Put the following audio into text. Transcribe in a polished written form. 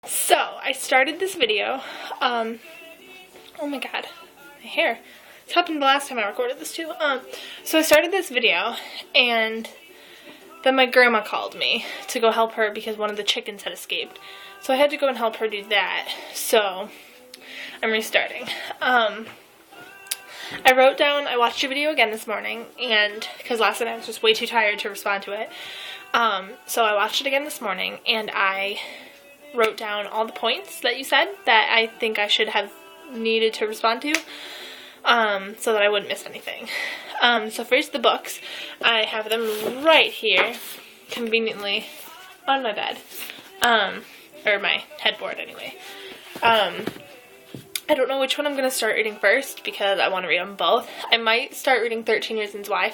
So, I started this video, oh my god, my hair. This happened the last time I recorded this too. So I started this video, and then my grandma called me to go help her because one of the chickens had escaped. So I had to go and help her do that, so I'm restarting. I watched your video again this morning, and because last night I was just way too tired to respond to it. So I watched it again this morning, and I wrote down all the points that you said that I think I should have needed to respond to, so that I wouldn't miss anything. So first, the books. I have them right here, conveniently on my bed, or my headboard anyway. I don't know which one I'm going to start reading first because I want to read them both. I might start reading 13 Reasons Why